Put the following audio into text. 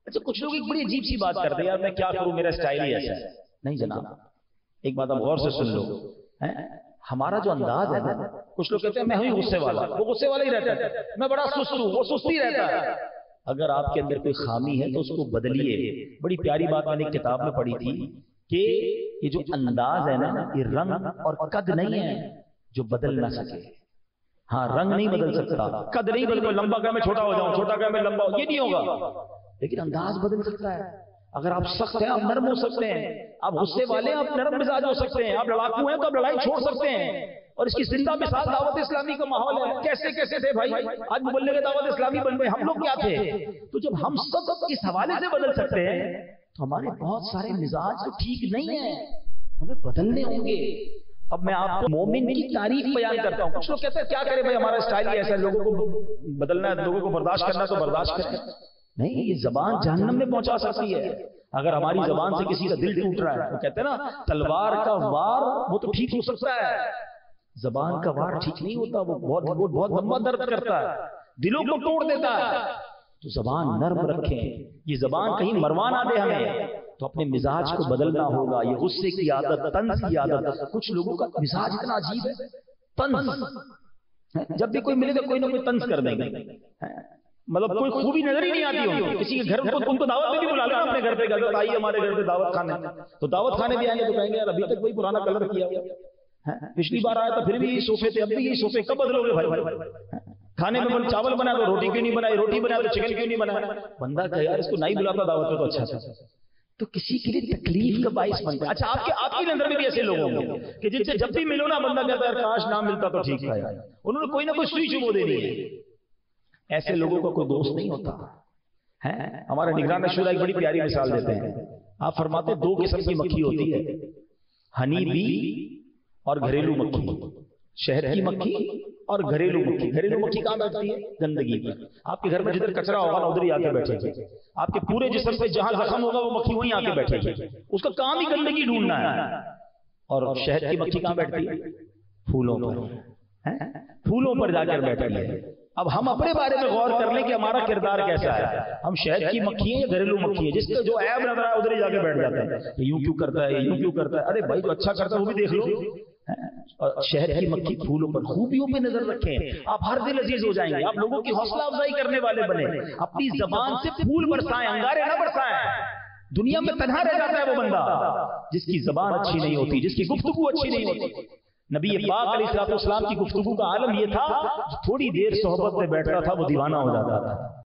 اچھا کچھ لوگ ایک بڑی عجیب سی بات کرتے ہیں، یار میں کیا کروں، میرا سٹائل ہی ایسا ہے. نہیں جناب، ایک بات آپ غور سے سن لو. ہمارا جو انداز ہے نا، کچھ لوگ کہتے ہیں میں ہوں غصے والا، وہ غصے والا ہی رہتا ہے. میں بڑا سست ہوں، وہ سستی رہتا ہے. اگر آپ کے اندر کوئی خامی ہے تو اس کو بدلیے. بڑی پیاری بات میں نے ایک کتاب میں پڑھی تھی کہ یہ جو انداز ہے نا، یہ رنگ اور قد نہیں ہے جو بدل نہ سکے. ہاں رنگ نہیں بدل سکتا، قد نہیں بدل، لمبا کہ میں چھوٹا ہو جاؤں، چھوٹا کہ میں لمبا ہو، یہ نہیں ہوگا. لیکن انداز بدل سکتا ہے. اگر آپ سخت ہیں آپ نرم ہو سکتے ہیں، آپ غصے والے ہیں آپ نرم مزاج ہو سکتے ہیں، آپ لڑاکو ہیں تو آپ لڑائی چھوڑ سکتے ہیں. اور اس کی زندہ مثال دعوت اسلامی کا ماحول ہے. کیسے کیسے تھے بھائی، آج مبلغ دعوت اسلامی بن گئے، ہم لوگ کیا تھے؟ تو جب ہم سب اس حوالے سے بدل سکتے ہیں تو ہمارے بہت سارے مزاج تو ٹھیک نہیں ہیں، ہمیں بدلنے ہوں گے. اب میں آپ کو مومن کی تعریف بیان کرتا ہوں. کچھ لوگ کہتے ہیں کیا کرے بھائی، ہمارا اسٹائل ہی ایسا ہے، لوگوں کو بدلنا ہے، لوگوں کو برداشت کرنا ہے تو برداشت کریں. نہیں، یہ زبان جہنم میں پہنچا سکتی ہے. اگر ہماری زبان سے کسی کا دل ٹوٹ رہا ہے، وہ کہتے ہیں نا تلوار کا وار وہ تو ٹھیک ہو سکتا ہے، زبان کا وار ٹھیک نہیں ہوتا. وہ بہت لمبا درد کرتا ہے، دلوں کو توڑ دیتا ہے. تو زبان نرم رکھیں، یہ زبان کہیں مروا نہ دے ہمیں. تو اپنے مزاج کو بدلنا ہوگا. یہ غصے کی عادت، طنز کی عادت، کچھ لوگوں کا مزاج اتنا عجیب ہے، طنز. جب بھی کوئی ملے تو کوئی نہ کوئی طنز کر دیں گے. مطلب کوئی خوبی نظر ہی نہیں آتی ان کو. کسی کے گھر ان کو دعوت میں بھی بلا لینا اپنے گھر پہ، گھر آئیے ہمارے گھر پہ دعوت کھانے. تو دعوت کھانے بھی آئیں گے تو کہیں گے یار ابھی تک کوئی پرانا کلر کیا ہوا، پچھلی بار آیا تو پھر بھی یہی صوفے تھے، اب بھی یہی صوفے، کب بدلو گے بھائی؟ کھانے میں چاول بنا تو روٹی کیوں نہیں بنائی، روٹی بنا تو چکن کیوں نہیں بنایا؟ بندہ کہ یار اس کو نہیں بلاتا دعوت میں تو اچھا تھا. تو کسی کے لیے تکلیف کا باعث بنتا ہے. اچھا آپ کی نظر میں بھی ایسے لوگ ہوں گے کہ جن سے جب بھی ملو نا بندہ کہتا ہے کاش نہ ملتا تو ٹھیک تھا، انہوں نے کوئی نہ کوئی سوئی چبو دینی ہے. ایسے لوگوں کا کوئی دوست نہیں ہوتا ہے. ہمارے نگران شورا ایک بڑی پیاری مثال دیتے ہیں. آپ فرماتے دو قسم کی مکھی ہوتی ہے، ہنی بی اور گھریلو مکھی. شہد کی مکھی اور گھریلو مکھی. گھریلو مکھی کہاں بیٹھتی ہے؟ گندگی پر. آپ کے گھر میں جدھر کچرا ہوگا نا ادھر ہی آ کے بیٹھے گی. آپ کے پورے جسم پہ جہاں زخم ہوگا وہ مکھی وہیں آ کے بیٹھے گی. اس کا کام ہی گندگی ڈھونڈنا ہے. اور شہد کی مکھی کہاں بیٹھتی ہے؟ پھولوں پر. پھولوں پر جا کر بیٹھتی ہے. اب ہم اپنے بارے میں غور کر لیں کہ ہمارا کردار کیسا ہے. ہم شہد کی مکھی ہیں یا گھریلو مکھی ہیں؟ جس کا جو عیب نظر آئے ادھر ہی جا کے بیٹھ جاتے ہیں. یوں کیوں کرتا ہے، یوں کیوں کرتا ہے. ارے بھائی جو اچھا کرتا ہے وہ بھی دیکھ لو. اور شہد کی مکھی پھولوں پر، خوبیوں پہ نظر رکھیں. آپ ہر دل عزیز ہو جائیں گے. آپ لوگوں کی حوصلہ افزائی کرنے والے بنے. اپنی زبان سے پھول برسائیں، انگارے نہ برسائیں. دنیا میں تنہا رہ جاتا ہے وہ بندہ جس کی زبان اچھی نہیں ہوتی، جس کی گفتگو اچھی نہیں ہوتی. نبی پاک علیہ السلام کی گفتگو کا عالم یہ تھا، تھوڑی دیر صحبت میں بیٹھتا تھا وہ دیوانہ ہو جاتا تھا.